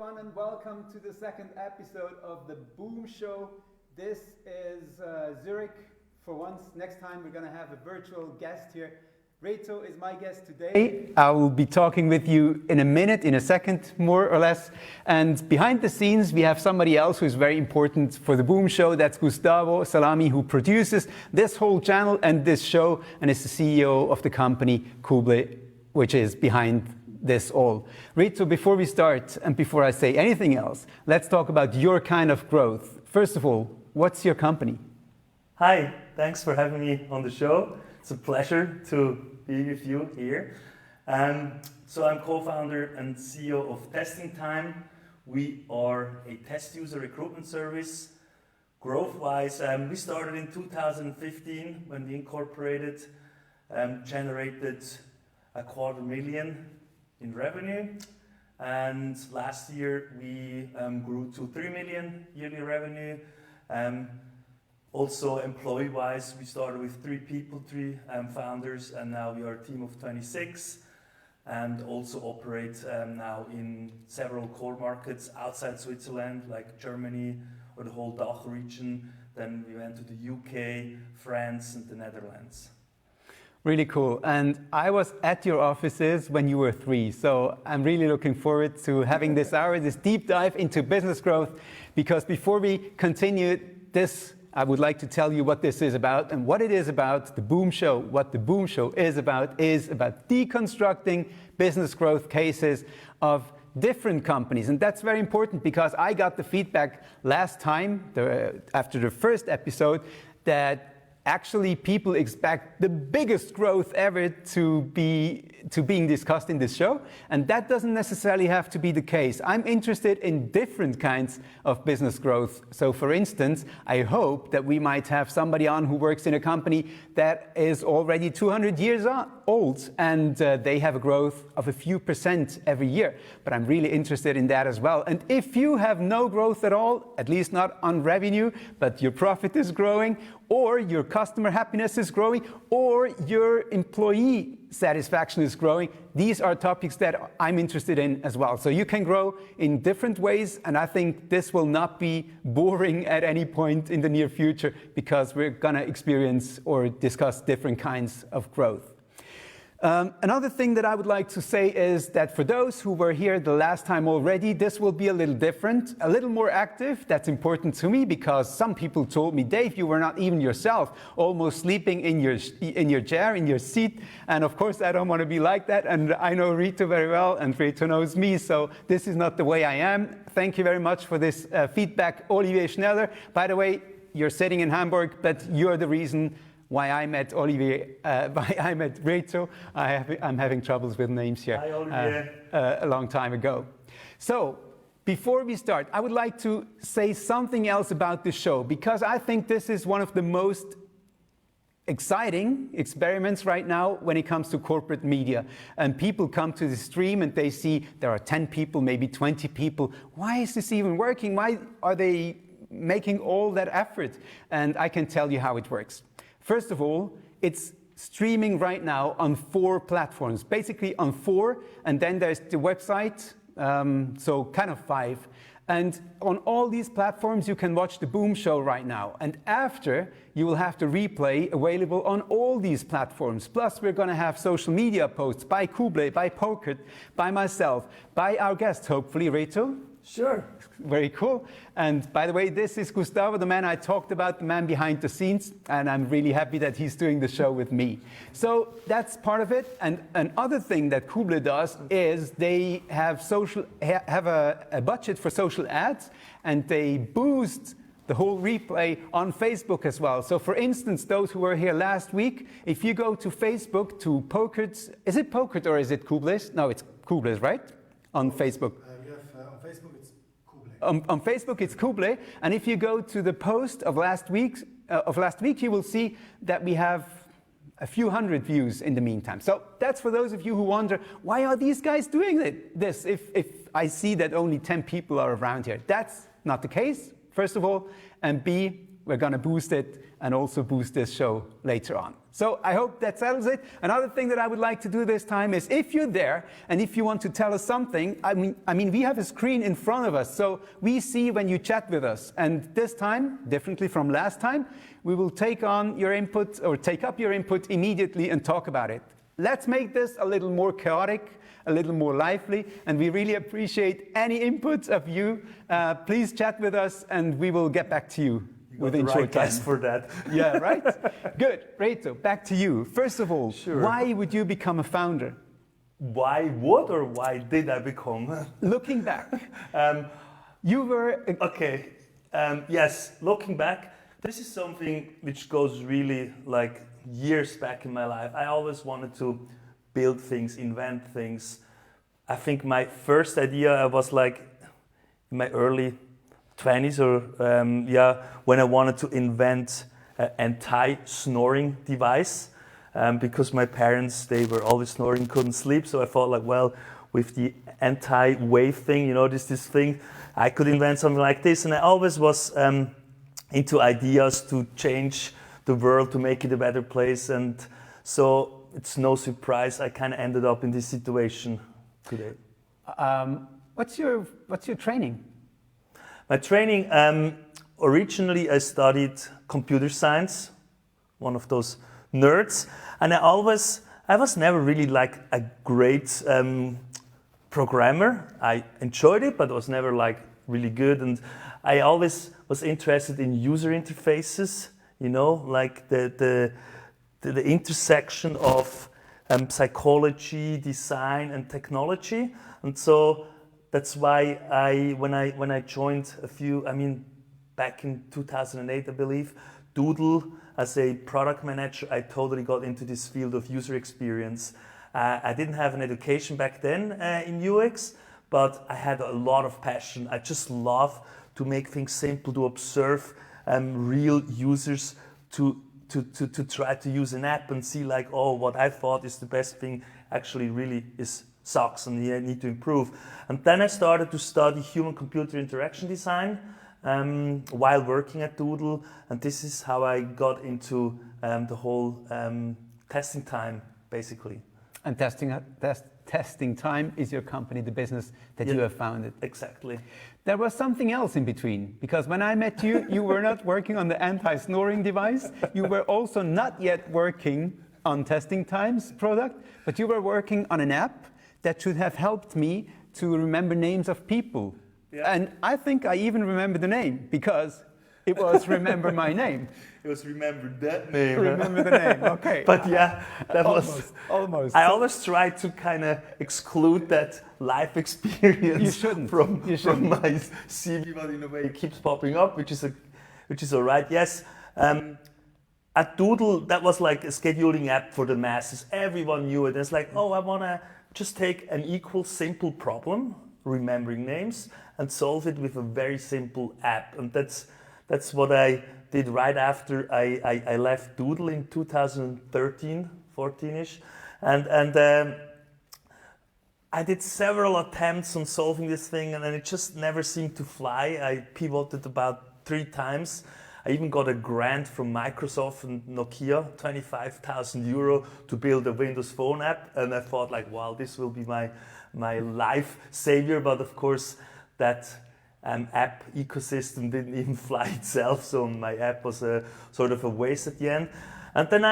everyone, and welcome to the second episode of the Boom Show. This is Zurich for once. Next time we're going to have a virtual guest here. Reto is my guest today. I will be talking with you in a minute, in a second, more or less. And behind the scenes, we have somebody else who is very important for the Boom Show. That's Gustavo Salami, who produces this whole channel and this show, and is the CEO of the company Kuble, which is behind this all. Reto, before we start and before I say anything else, let's talk about your kind of growth. First of all, what's your company? Hi, thanks for having me on the show. It's a pleasure to be with you here. So I'm co-founder and CEO of TestingTime. We are a test user recruitment service. Growth-wise, we started in 2015 when we incorporated, generated $250,000 in revenue, and last year we grew to $3 million yearly revenue. Also employee-wise, we started with 3 people, 3 founders, and now we are a team of 26, and also operate now in several core markets outside Switzerland, like Germany or the whole DACH region. Then we went to the UK, France, and the Netherlands. Really cool. And I was at your offices when you were 3, so I'm really looking forward to having this hour, this deep dive into business growth, because before we continue this, I would like to tell you what this is about and what it is about, the Boom Show. What the Boom Show is about deconstructing business growth cases of different companies. And that's very important because I got the feedback last time, after the first episode, that actually people expect the biggest growth ever to being discussed in this show, and that doesn't necessarily have to be the case. I'm interested in different kinds of business growth. So for instance, I hope that we might have somebody on who works in a company that is already 200 years old, and they have a growth of a few % every year. But I'm really interested in that as well. And if you have no growth at all, at least not on revenue, but your profit is growing, or your customer happiness is growing, or your employee satisfaction is growing, these are topics that I'm interested in as well. So you can grow in different ways, and I think this will not be boring at any point in the near future, because we're going to experience or discuss different kinds of growth. Another thing that I would like to say is that for those who were here the last time already, this will be a little different, a little more active. That's important to me because some people told me, Dave, you were not even yourself, almost sleeping in your chair, in your seat. And of course, I don't want to be like that. And I know Reto very well, and Reto knows me. So this is not the way I am. Thank you very much for this feedback, Olivier Schneller. By the way, you're sitting in Hamburg, but you're the reason why I met Olivier, why I met Reto. I'm having troubles with names here. Hi, Olivier. A long time ago. So, before we start, I would like to say something else about this show, because I think this is one of the most exciting experiments right now when it comes to corporate media. And people come to the stream and they see there are 10 people, maybe 20 people. Why is this even working? Why are they making all that effort? And I can tell you how it works. First of all, it's streaming right now on 4 platforms, basically on 4, and then there's the website, so kind of 5. And on all these platforms, you can watch the Boom Show right now. And after, you will have the replay available on all these platforms. Plus, we're going to have social media posts by Kuble, by pokeRT, by myself, by our guest, hopefully, Reto. Sure. Very cool. And by the way, this is Gustavo, the man I talked about, the man behind the scenes, and I'm really happy that he's doing the show with me. So that's part of it. And another thing that Kuble does is they have a budget for social ads, and they boost the whole replay on Facebook as well. So for instance, those who were here last week, if you go to Facebook, to pokeRT's, is it pokeRT or is it Kuble's? No, it's Kuble's, right? On Facebook. On Facebook, it's Kuble, and if you go to the post of last week, you will see that we have a few hundred views in the meantime. So that's for those of you who wonder, why are these guys doing this if I see that only 10 people are around here? That's not the case, first of all, and B, we're going to boost it and also boost this show later on. So I hope that settles it. Another thing that I would like to do this time is if you're there and if you want to tell us something, I mean we have a screen in front of us, so we see when you chat with us. And this time, differently from last time, we will take on your input or take up your input immediately and talk about it. Let's make this a little more chaotic, a little more lively, and we really appreciate any inputs of you. Please chat with us and we will get back to you. Within the short right time. guess for that. Yeah, right? Good. Reto, back to you. First of all, Sure. why would you become a founder? Why would or why did I become? Looking back, you were... Okay, yes, looking back, this is something which goes really like years back in my life. I always wanted to build things, invent things. I think my first idea, I was like in my early 20s or when I wanted to invent an anti-snoring device because my parents, they were always snoring, couldn't sleep. So I thought like, well, with the anti-wave thing, you know, this thing, I could invent something like this. And I always was into ideas to change the world, to make it a better place. And so it's no surprise I kind of ended up in this situation today. What's your training? My training, originally I studied computer science, one of those nerds, and I was never really like a great programmer. I enjoyed it, but I was never like really good, and I always was interested in user interfaces, you know, like the intersection of psychology, design, and technology, and so that's why when I joined back in 2008, I believe, Doodle as a product manager, I totally got into this field of user experience. I didn't have an education back then in UX, but I had a lot of passion. I just love to make things simple, to observe real users, to try to use an app and see like, oh, what I thought is the best thing actually really sucks and I need to improve. And then I started to study human-computer interaction design while working at Doodle, and this is how I got into the whole TestingTime, basically. And TestingTime is your company, the business that you have founded. Exactly. There was something else in between, because when I met you, you were not working on the anti-snoring device. You were also not yet working on TestingTime's product, but you were working on an app that should have helped me to remember names of people. Yeah. And I think I even remember the name, because it was Remember My Name. It was Remember That Name. Remember the name, okay. But yeah, that almost. I always try to kind of exclude that life experience from my CV, but in a way it keeps popping up, which is all right. Yes. At Doodle, that was like a scheduling app for the masses. Everyone knew it. It's like, oh, I want to just take an equal simple problem, remembering names, and solve it with a very simple app. And that's what I did right after I left Doodle in 2013, 14-ish. And I did several attempts on solving this thing, and then it just never seemed to fly. I pivoted about 3 times. I even got a grant from Microsoft and Nokia, 25,000 euro, to build a Windows Phone app. And I thought like, wow, this will be my life savior. But of course, that app ecosystem didn't even fly itself. So my app was a sort of a waste at the end. And then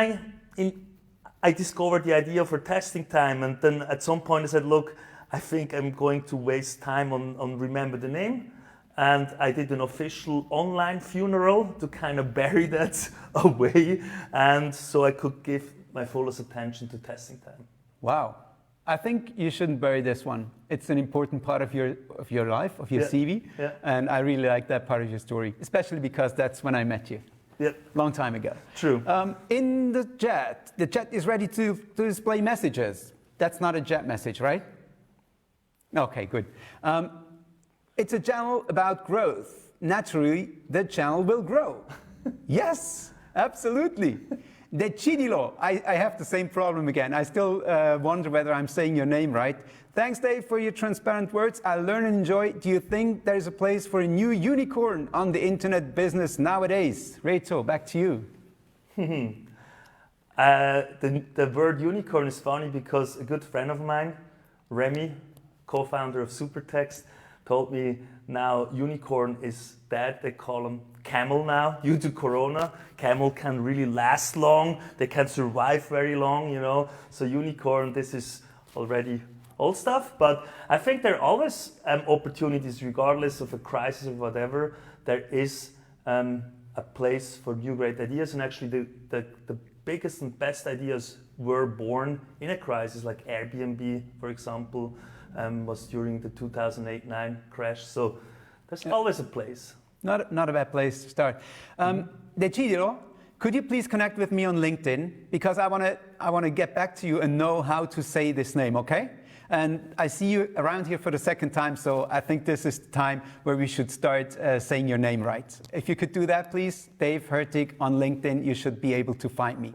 I discovered the idea for TestingTime. And then at some point I said, look, I think I'm going to waste time on Remember the Name. And I did an official online funeral to kind of bury that away. And so I could give my fullest attention to TestingTime. Wow. I think you shouldn't bury this one. It's an important part of your life, of your CV. Yeah. And I really like that part of your story, especially because that's when I met you. Yeah. Long time ago. True. In the chat is ready to display messages. That's not a chat message, right? Okay, good. It's a channel about growth. Naturally, the channel will grow. Yes, absolutely. Decidilo. I have the same problem again. I still wonder whether I'm saying your name right. Thanks, Dave, for your transparent words. I learn and enjoy. Do you think there's a place for a new unicorn on the internet business nowadays? Reto, back to you. The word unicorn is funny because a good friend of mine, Remy, co-founder of Supertext, told me now unicorn is dead. They call them camel now due to Corona. Camel can really last long. They can survive very long, you know. So unicorn, this is already old stuff. But I think there are always opportunities, regardless of a crisis or whatever. There is a place for new great ideas. And actually the biggest and best ideas were born in a crisis, like Airbnb, for example, was during the 2008-9 crash. So there's always a place. Not a bad place to start. Decidilo, could you please connect with me on LinkedIn? Because I want to get back to you and know how to say this name, okay? And I see you around here for the second time, so I think this is the time where we should start saying your name right. If you could do that, please, Dave Hertig on LinkedIn, you should be able to find me.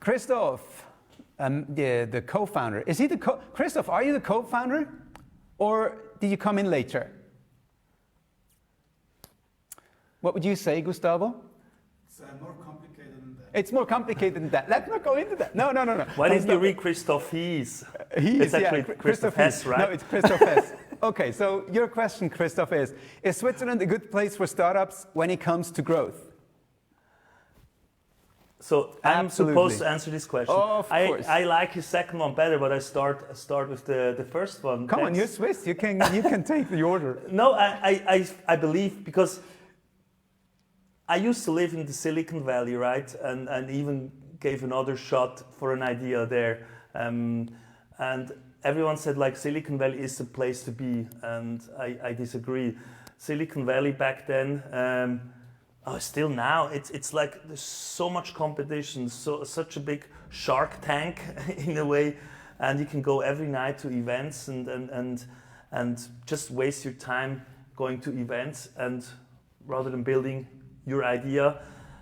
Christoph, the co-founder. Is he Christoph, are you the co-founder? Or did you come in later? What would you say, Gustavo? It's more complicated than that. It's more complicated than that. Let's not go into that. No. Why didn't you read Christoph Hies? It's actually Christoph Hess, right? No, it's Christoph Hess. Okay, so your question, Christoph, is Switzerland a good place for startups when it comes to growth? So I'm Absolutely. supposed to answer this question. Oh, of course. I like his second one better, but I start with the first one. Come on, you're Swiss. You can take the order. No, I believe, because I used to live in the Silicon Valley, right? And even gave another shot for an idea there. And everyone said, like, Silicon Valley is the place to be. And I disagree. Silicon Valley back then, still now, it's like there's so much competition, such a big shark tank in a way. And you can go every night to events and just waste your time going to events and rather than building your idea.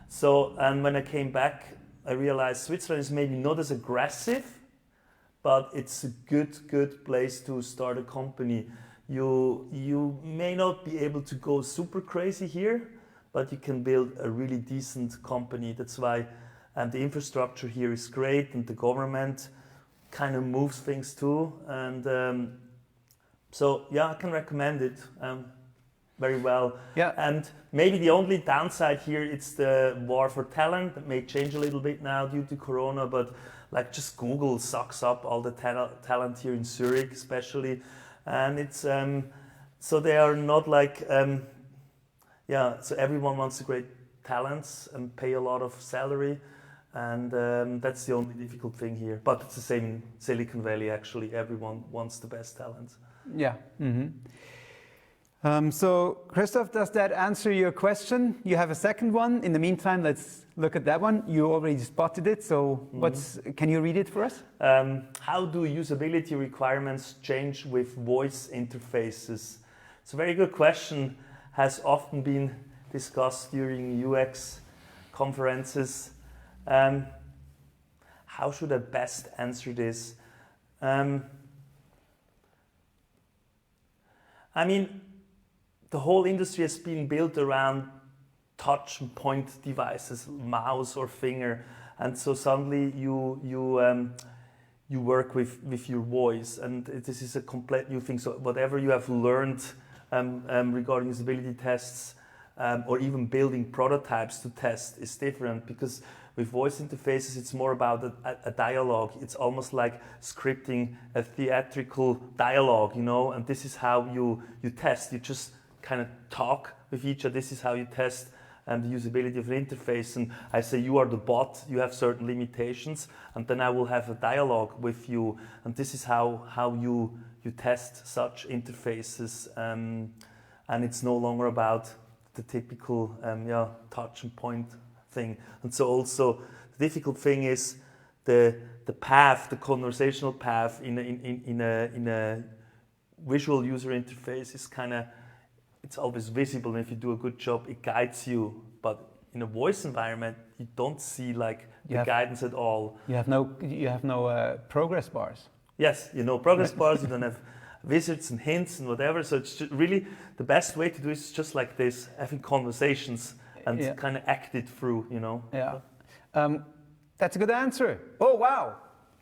So, and when I came back, I realized Switzerland is maybe not as aggressive, but it's a good place to start a company. You may not be able to go super crazy here, but you can build a really decent company. That's why the infrastructure here is great, and the government kind of moves things too. And so, yeah, I can recommend it. Very well. Yeah. And maybe the only downside here, it's the war for talent. That may change a little bit now due to Corona, but like just Google sucks up all the talent here in Zurich, especially. And it's, so they are not like, so everyone wants great talents and pay a lot of salary. And that's the only difficult thing here. But it's the same in Silicon Valley, actually. Everyone wants the best talents. Yeah. Mm-hmm. So, Christoph, does that answer your question? You have a second one. In the meantime, let's look at that one. You already spotted it, so can you read it for us? How do usability requirements change with voice interfaces? It's a very good question, has often been discussed during UX conferences. How should I best answer this? I mean, the whole industry has been built around touch and point devices, mouse or finger, and so suddenly you work with your voice, and this is a complete new thing. So whatever you have learned regarding usability tests or even building prototypes to test is different, because with voice interfaces it's more about a dialogue. It's almost like scripting a theatrical dialogue, you know, and this is how you test. You just kind of talk with each other. This is how you test the usability of an interface. And I say, you are the bot, you have certain limitations, and then I will have a dialogue with you. And this is how you test such interfaces. And it's no longer about the typical touch and point thing. And so also the difficult thing is the path, the conversational path in a visual user interface is kind of, it's always visible, and if you do a good job, it guides you. But in a voice environment, you don't see like the guidance at all. You have no progress bars. Yes, progress bars. You don't have wizards and hints and whatever. So it's just really the best way to do it is just like this, having conversations and kind of act it through. Yeah. That's a good answer. Oh, wow.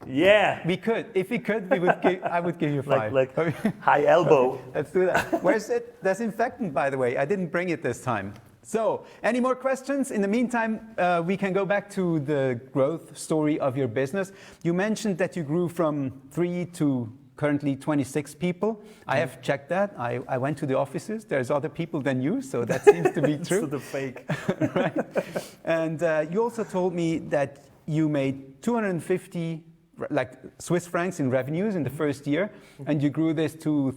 Yeah. We could. If we could, I would give you 5. Like high elbow. Let's do that. Where's it? Disinfectant, by the way. I didn't bring it this time. So, any more questions? In the meantime, we can go back to the growth story of your business. You mentioned that you grew from 3 to currently 26 people. I have checked that. I went to the offices. There's other people than you, so that seems to be true. So the fake. Right. And you also told me that you made 250 Swiss francs in revenues in the first year, and you grew this to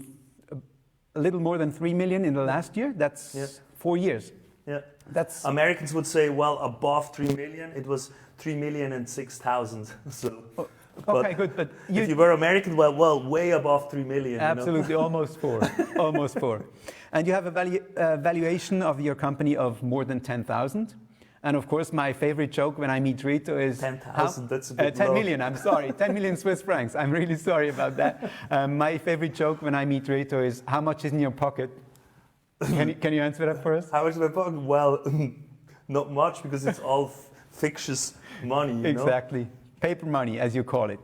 a little more than 3 million in the last year. That's 4 years. Yeah. That's Americans would say, well, above 3 million. It was 3,006,000. So. Okay, good. But if you were American, well, way above 3 million. Absolutely, you know? almost 4, almost 4. And you have a valuation of your company of more than 10,000. And of course, my favorite joke when I meet Reto is 10,000. That's a bit 10 low. million. I'm sorry, 10 million Swiss francs. I'm really sorry about that. My favorite joke when I meet Reto is, how much is in your pocket? Can you answer that for us? How much in my pocket? Well, not much, because it's all fictitious money. You Exactly. know? Paper money, as you call it.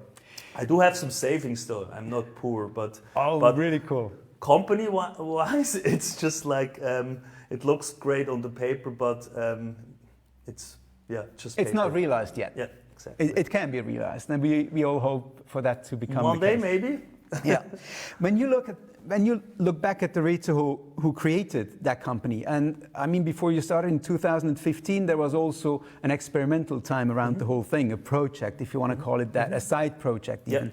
I do have some savings, though. I'm not poor, but Really cool. Company-wise, it's just like it looks great on the paper, but it's just. It's paper. not realized yet. Yeah, exactly. It can be realized, and we all hope for that to become one the day, case. maybe. Yeah. When you look back at the Reto who created that company, and I mean, before you started in 2015, there was also an experimental time around the whole thing, a project, if you want to call it that, a side project even.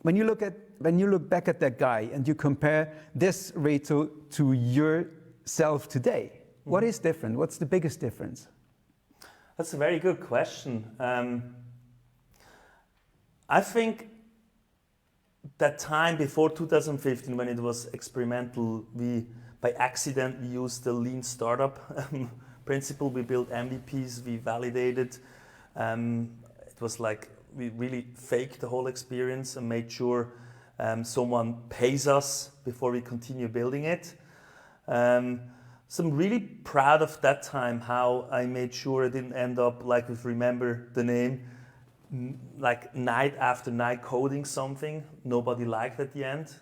When you look back at that guy and you compare this Reto to yourself today, what is different? What's the biggest difference? That's a very good question. I think that time before 2015, when it was experimental, by accident we used the lean startup principle. We built MVPs, we validated. It was like we really faked the whole experience and made sure someone pays us before we continue building it. So I'm really proud of that time, how I made sure I didn't end up like with Remember the Name, like night after night coding something nobody liked at the end,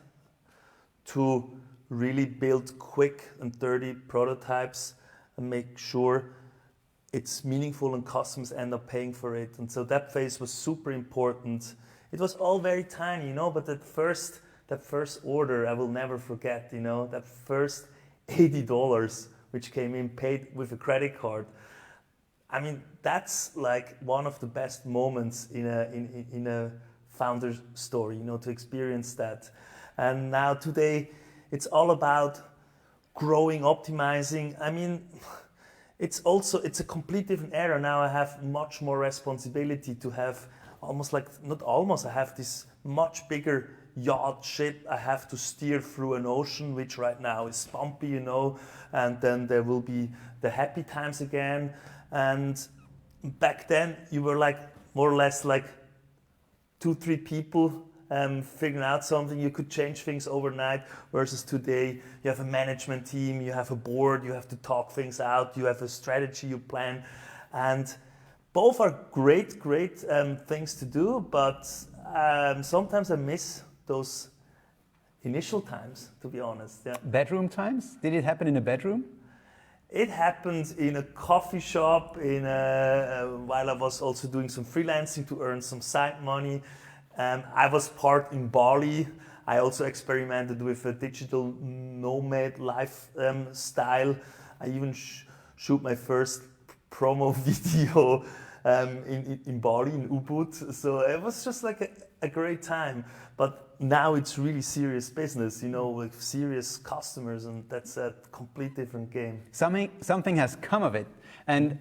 to really build quick and dirty prototypes and make sure it's meaningful and customers end up paying for it. And so that phase was super important. It was all very tiny, but that first order I will never forget, that first $80 which came in paid with a credit card. I mean, that's like one of the best moments in a founder's story, to experience that. And now today, it's all about growing, optimizing. I mean, it's a complete different era. Now I have much more responsibility to have I have this much bigger yacht ship I have to steer through an ocean, which right now is bumpy, and then there will be the happy times again. And back then you were like more or less like 2-3 people figuring out something. You could change things overnight, versus today you have a management team, you have a board, you have to talk things out, you have a strategy, you plan. And both are great things to do, but sometimes I miss those initial times, to be honest. Yeah. Bedroom times? Did it happen in a bedroom? It happened in a coffee shop, while I was also doing some freelancing to earn some side money. I was part in Bali. I also experimented with a digital nomad lifestyle. I even shoot my first promo video in Bali, in Ubud. So it was just like a great time. But now it's really serious business, with serious customers, and that's a complete different game. Something has come of it. And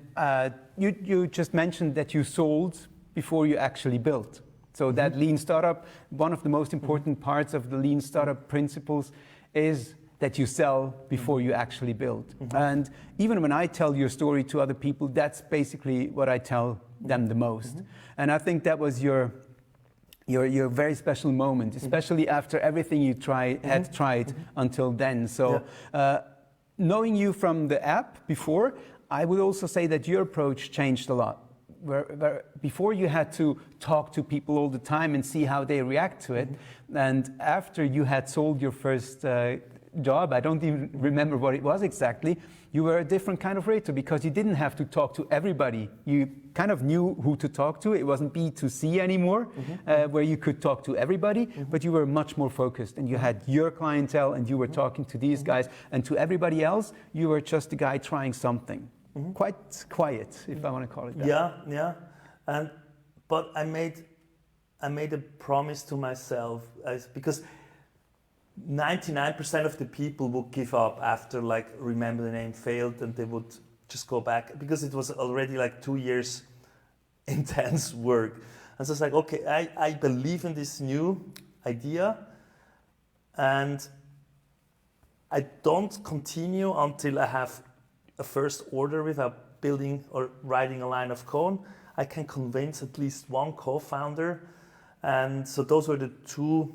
you just mentioned that you sold before you actually built. So that lean startup, one of the most important parts of the lean startup principles is that you sell before you actually build. And even when I tell your story to other people, that's basically what I tell them the most. And I think that was your very special moment, especially after everything you had tried until then. So knowing you from the app before, I would also say that your approach changed a lot. where before you had to talk to people all the time and see how they react to it. And after you had sold your first job, I don't even remember what it was exactly, you were a different kind of Reto because you didn't have to talk to everybody. You kind of knew who to talk to. It wasn't B2C anymore, where you could talk to everybody, but you were much more focused and you had your clientele and you were talking to these guys, and to everybody else, you were just a guy trying something. Quite quiet, if I want to call it that. Yeah. But I made a promise to myself because 99% of the people would give up after like remember the name failed, and they would just go back because it was already like 2 years intense work. And so it's like, okay, I believe in this new idea, and I don't continue until I have a first order without building or writing a line of code. I can convince at least one co-founder, and so those were the two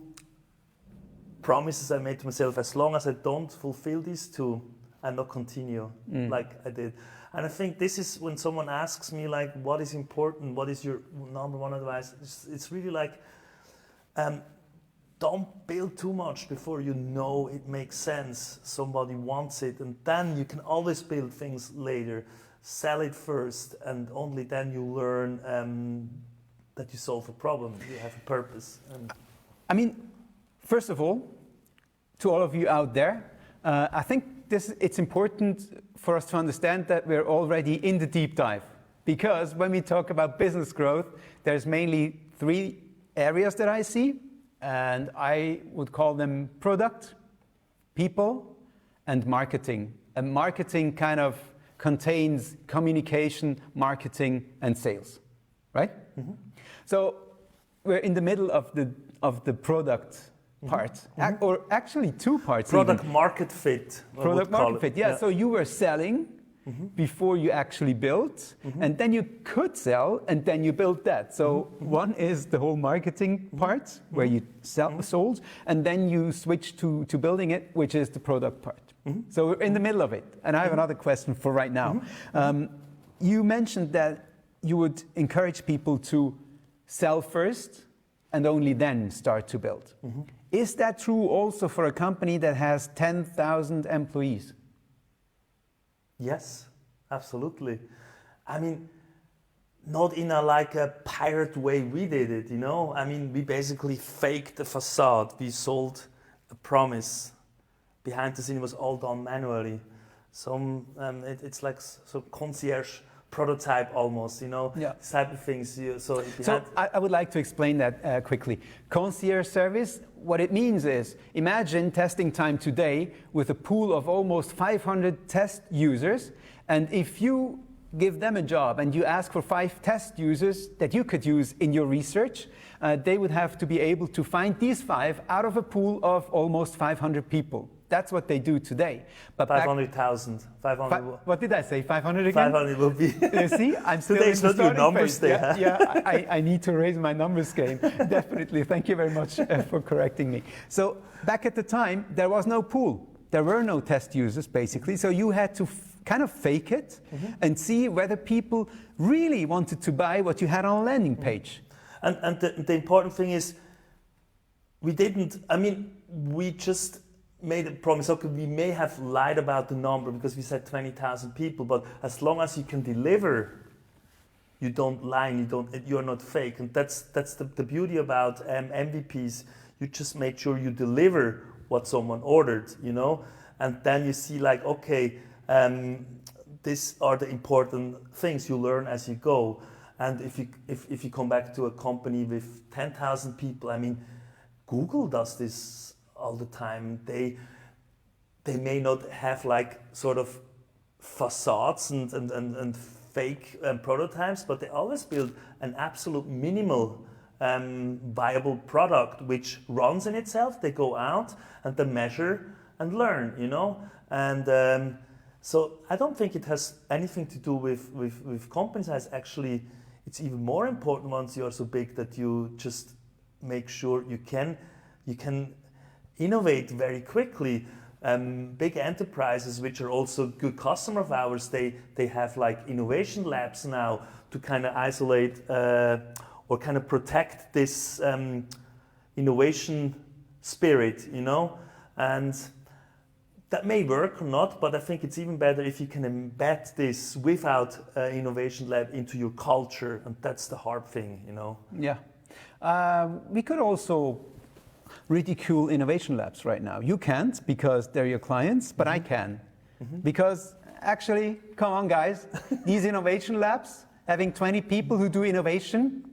promises I made to myself. As long as I don't fulfill these two, I'll not continue like I did. And I think this is when someone asks me like, what is important? What is your number one advice? It's really like, don't build too much before you know it makes sense. Somebody wants it, and then you can always build things later. Sell it first, and only then you learn that you solve a problem. You have a purpose. I mean, first of all, to all of you out there, I think it's important for us to understand that we're already in the deep dive. Because when we talk about business growth, there's mainly 3 areas that I see, and I would call them product, people, and marketing. And marketing kind of contains communication, marketing, and sales, right? So we're in the middle of the product part, or actually 2 parts. Product market fit. Product market fit, yeah. So you were selling before you actually built, and then you could sell, and then you built that. So one is the whole marketing part, where you sold, and then you switch to building it, which is the product part. So we're in the middle of it. And I have another question for right now. You mentioned that you would encourage people to sell first and only then start to build. Is that true also for a company that has 10,000 employees? Yes, absolutely. I mean, not in a pirate way we did it, you know? I mean, we basically faked the facade. We sold a promise. Behind the scene, it was all done manually. It's like some concierge prototype almost, you know, this type of things. I would like to explain that quickly. Concierge service, what it means is, imagine TestingTime today with a pool of almost 500 test users, and if you give them a job and you ask for 5 test users that you could use in your research, they would have to be able to find these 5 out of a pool of almost 500 people. That's what they do today. But 500,000. 500. What did I say? 500 again? 500 will be. You see, I'm still Today's in the not your numbers phase. there. I need to raise my numbers game. Definitely. Thank you very much for correcting me. So back at the time, there was no pool. There were no test users, basically. So you had to kind of fake it and see whether people really wanted to buy what you had on a landing page. And the important thing is, we just made a promise. Okay, we may have lied about the number because we said 20,000 people, but as long as you can deliver, you don't lie, and you're not fake. And that's the beauty about MVPs. You just make sure you deliver what someone ordered, you know, and then you see like, okay, these are the important things you learn as you go. And if you come back to a company with 10,000 people, I mean, Google does this all the time. They may not have like sort of facades and fake prototypes, but they always build an absolute minimal viable product which runs in itself. They go out and they measure and learn, you know. And so I don't think it has anything to do with companies. It's even more important once you are so big that you just make sure you can innovate very quickly. big enterprises, which are also good customer of ours, they have like innovation labs now to kind of isolate or kind of protect this innovation spirit, you know, and that may work or not, but I think it's even better if you can embed this without innovation lab into your culture, and that's the hard thing, you know. Yeah. We could also ridicule innovation labs right now. You can't because they're your clients, but I can. Because actually, come on guys, these innovation labs, having 20 people who do innovation.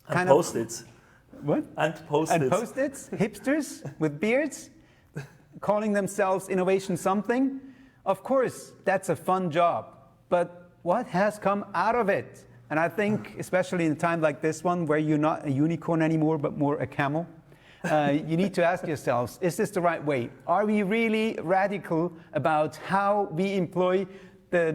And Post-its. What? And Post-its. And Post-its, hipsters with beards, calling themselves innovation something. Of course, that's a fun job, but what has come out of it? And I think, especially in a time like this one, where you're not a unicorn anymore, but more a camel, you need to ask yourselves, is this the right way? Are we really radical about how we employ the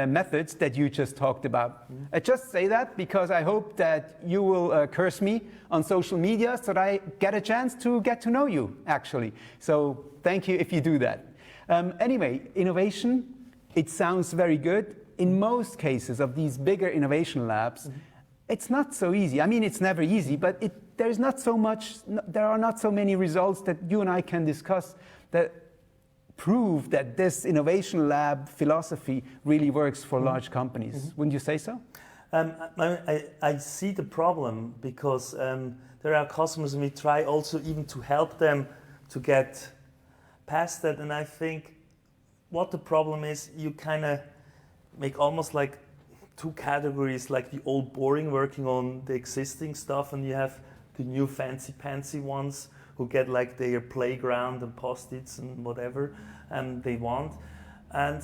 methods that you just talked about? I just say that because I hope that you will curse me on social media so that I get a chance to get to know you, actually. So thank you if you do that. Anyway, innovation, it sounds very good. In most cases of these bigger innovation labs, it's not so easy. I mean, it's never easy, but there are not so many results that you and I can discuss that prove that this innovation lab philosophy really works for large companies. Wouldn't you say so? I see the problem because there are customers and we try also even to help them to get past that, and I think what the problem is, you kind of make almost like two categories, like the old boring working on the existing stuff, and you have the new fancy pantsy ones who get like their playground and post-its and whatever and they want, and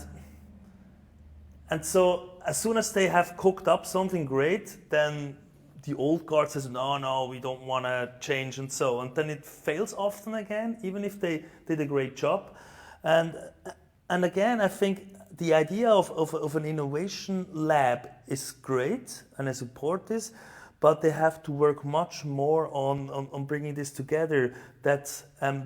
so as soon as they have cooked up something great, then the old guard says no, we don't want to change, and then it fails often again, even if they did a great job. And again, I think the idea of an innovation lab is great, and I support this, but they have to work much more on bringing this together, that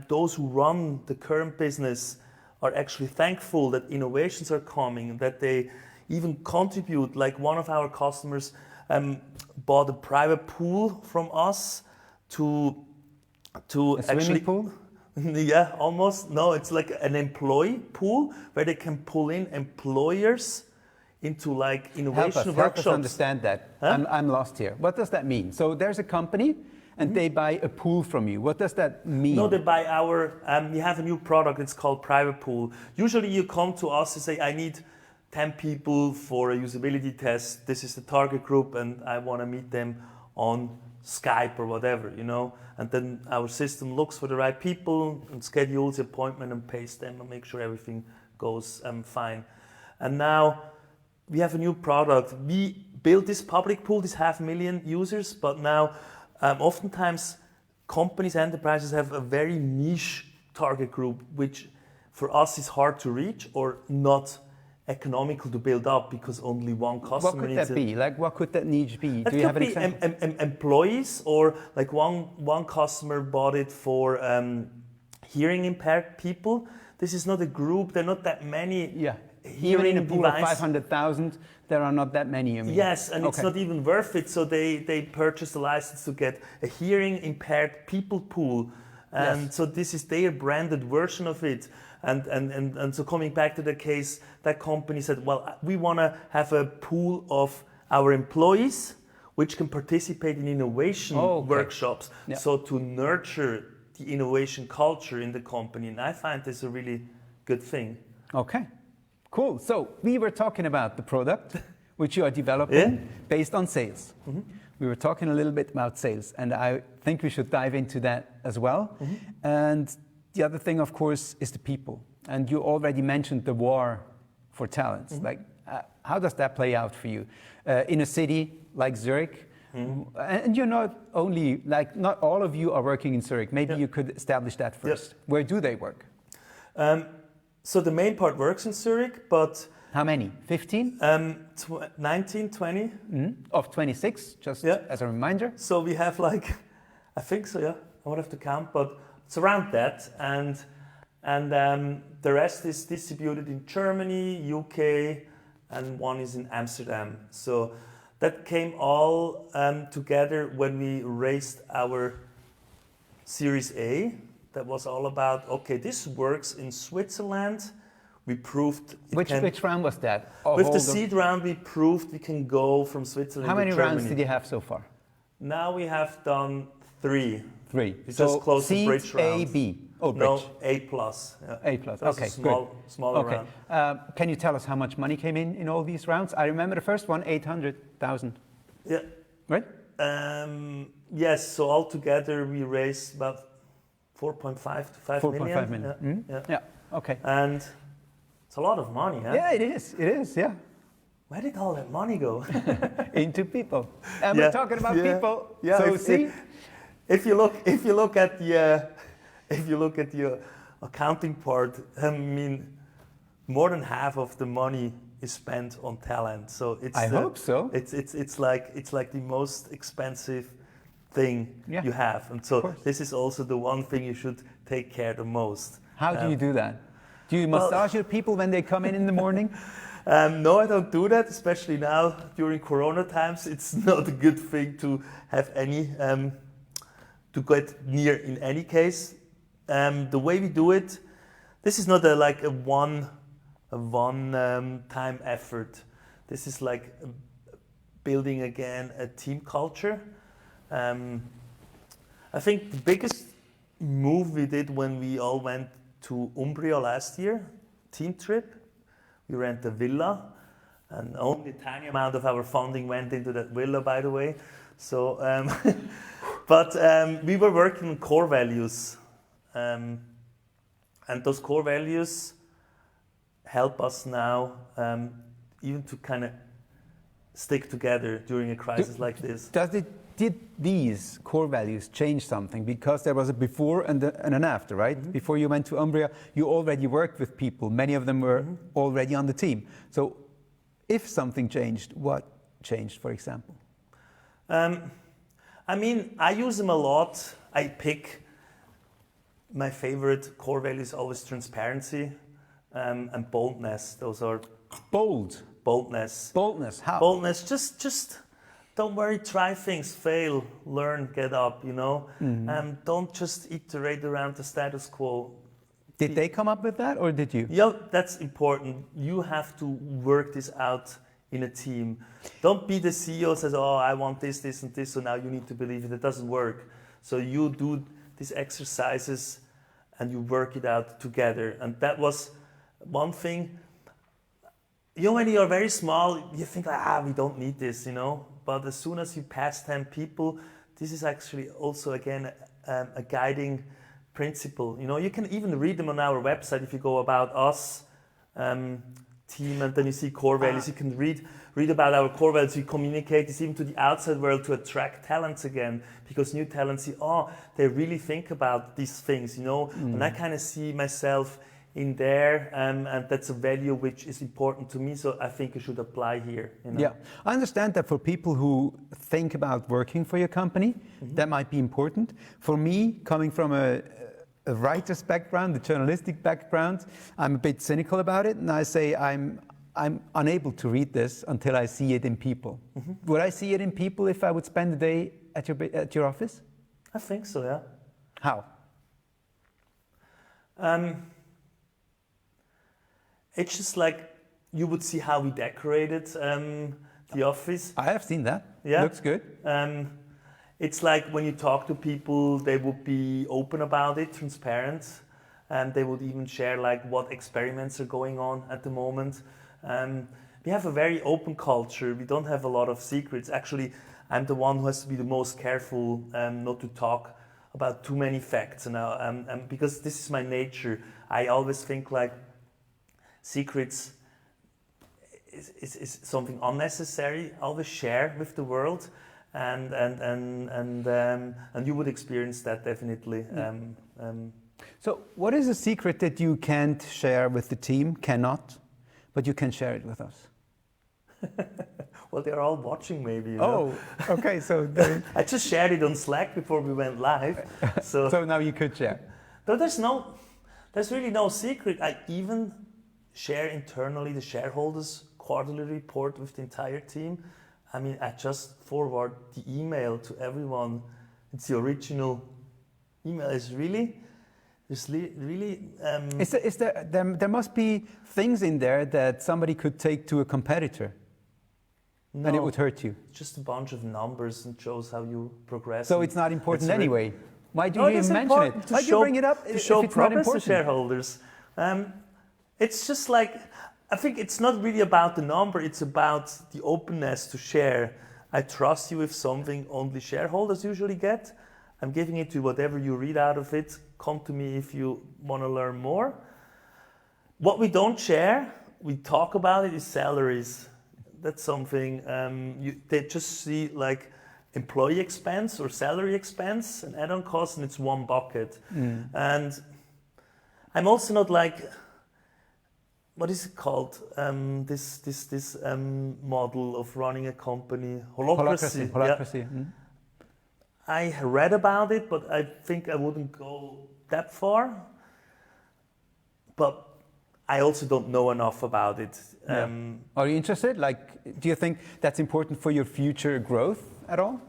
those who run the current business are actually thankful that innovations are coming, that they even contribute. Like one of our customers bought a private pool from us to a actually... swimming pool? Yeah, almost. No, it's like an employee pool where they can pull in employers into like innovation workshops. Help us understand that. Huh? I'm lost here. What does that mean? So there's a company and they buy a pool from you. What does that mean? No, they buy our, we have a new product, it's called Private Pool. Usually you come to us and say, I need 10 people for a usability test. This is the target group and I want to meet them on Skype or whatever, you know. And then our system looks for the right people and schedules the appointment and pays them and make sure everything goes fine. And now we have a new product. We built this public pool, this 500,000 users, but now oftentimes companies, enterprises have a very niche target group, which for us is hard to reach or not economical to build up because only one customer needs it. What could that be? Like, what could that niche be? Do you have an example? Employees, or like one customer bought it for hearing impaired people. This is not a group. There are not that many. Yeah. Hearing even in a pool of device. 500,000, there are not that many. You mean? Yes, and okay. It's not even worth it. So they purchased a license to get a hearing impaired people pool, and yes. So this is their branded version of it. And so coming back to the case, that company said, well, we want to have a pool of our employees which can participate in innovation workshops. Yeah. So to nurture the innovation culture in the company. And I find this a really good thing. Okay, cool. So we were talking about the product which you are developing based on sales. Mm-hmm. We were talking a little bit about sales, and I think we should dive into that as well. Mm-hmm. And the other thing, of course, is the people. And you already mentioned the war for talents. Mm-hmm. Like, how does that play out for you? In a city like Zurich, mm-hmm. and you're not only, like, not all of you are working in Zurich. Maybe you could establish that first. Yep. Where do they work? So the main part works in Zurich, but... How many? 15? 19, 20. Mm-hmm. Of 26, just as a reminder. So we have like, I think so, I would have to count, but it's around that. And And the rest is distributed in Germany, UK, and one is in Amsterdam. So that came all together when we raised our Series A. That was all about, okay, this works in Switzerland. We proved Which round was that? With the seed round, we proved we can go from Switzerland How to many Germany. rounds did you have so far? Now we have done 3. 3. We So just closed the seed bridge round. A, B. Oh, bridge. No, A plus. Yeah. A plus. That's Okay, a smaller okay. round. Can you tell us how much money came in all these rounds? I remember the first one, 800,000. Yeah. Right? Yes. So altogether, we raised about 4.5 to 5 million. 4.5 million. Yeah. Yeah. Okay. And it's a lot of money, huh? Yeah, it is. It is. Yeah. Where did all that money go? Into people. And Yeah, we're talking about yeah, people. yeah. So see. If you look at the accounting part, I mean, more than half of the money is spent on talent. So it's I hope so. It's like the most expensive thing Yeah. you have, and so this is also the one thing you should take care the most. How do you do that? Do you massage your people when they come in the morning? No, I don't do that, especially now during Corona times. It's not a good thing to have any, to get near in any case. The way we do it, this is not like a one time effort. This is like building again a team culture. I think the biggest move we did when we all went to Umbria last year, team trip. We rent a villa, and only a tiny amount of our funding went into that villa, by the way. So, but we were working on core values, and those core values help us now even to kind of stick together during a crisis like this. Did these core values change something? Because there was a before and an after, right? Mm-hmm. Before you went to Umbria, you already worked with people. Many of them were already on the team. So if something changed, what changed, for example? I mean, I use them a lot. I pick my favorite core values, always transparency and boldness. Those are... Boldness. Boldness, how? Boldness, just don't worry, try things, fail, learn, get up, you know. Don't just iterate around the status quo. Did they come up with that, or did you? Yeah, that's important. You have to work this out in a team. Don't be the CEO who says, oh, I want this, this, and this, so now you need to believe it. It doesn't work. So you do these exercises and you work it out together. And that was one thing. You know, when you're very small, you think, we don't need this, you know. But as soon as you pass 10 people, this is actually also, again, a guiding principle. You know, you can even read them on our website if you go about us, team, and then you see core values. You can read about our core values. We communicate this even to the outside world to attract talents again, because new talents see, they really think about these things, you know. And I kind of see myself in there, and that's a value which is important to me, so I think it should apply here. You know? Yeah, I understand that for people who think about working for your company, that might be important. For me, coming from a writer's background, a journalistic background, I'm a bit cynical about it, and I say I'm unable to read this until I see it in people. Would I see it in people if I would spend a day at your office? I think so, yeah. How? It's just like you would see how we decorated the office. I have seen that. Yeah. Looks good. It's like when you talk to people, they would be open about it, transparent, and they would even share like what experiments are going on at the moment. We have a very open culture. We don't have a lot of secrets. Actually, I'm the one who has to be the most careful not to talk about too many facts now, because this is my nature. I always think like secrets is something unnecessary. Always share with the world, and you would experience that definitely. So, what is a secret that you can't share with the team? Cannot, but you can share it with us. Well, they're all watching, maybe. You know? Oh, okay. So I just shared it on Slack before we went live. So now you could share. No, There's really no secret. I even share internally the shareholders' quarterly report with the entire team. I mean, I just forward the email to everyone. It's the original email. It's really. There must be things in there that somebody could take to a competitor, No, and it would hurt you. it's just a bunch of numbers and shows how you progress. So it's not important It's anyway. Why do No, you it is even mention important it? to Why do show- you bring it up to if show it's not progress to important? shareholders. It's just like, I think it's not really about the number, it's about the openness to share. I trust you with something only shareholders usually get. I'm giving it to you, whatever you read out of it. Come to me if you want to learn more. What we don't share, we talk about it, is salaries. That's something they just see like employee expense or salary expense and add-on costs, and it's one bucket. And I'm also not like, what is it called? This model of running a company, holacracy. Holacracy. Yeah. I read about it, but I think I wouldn't go that far. But I also don't know enough about it. Are you interested? Like, do you think that's important for your future growth at all?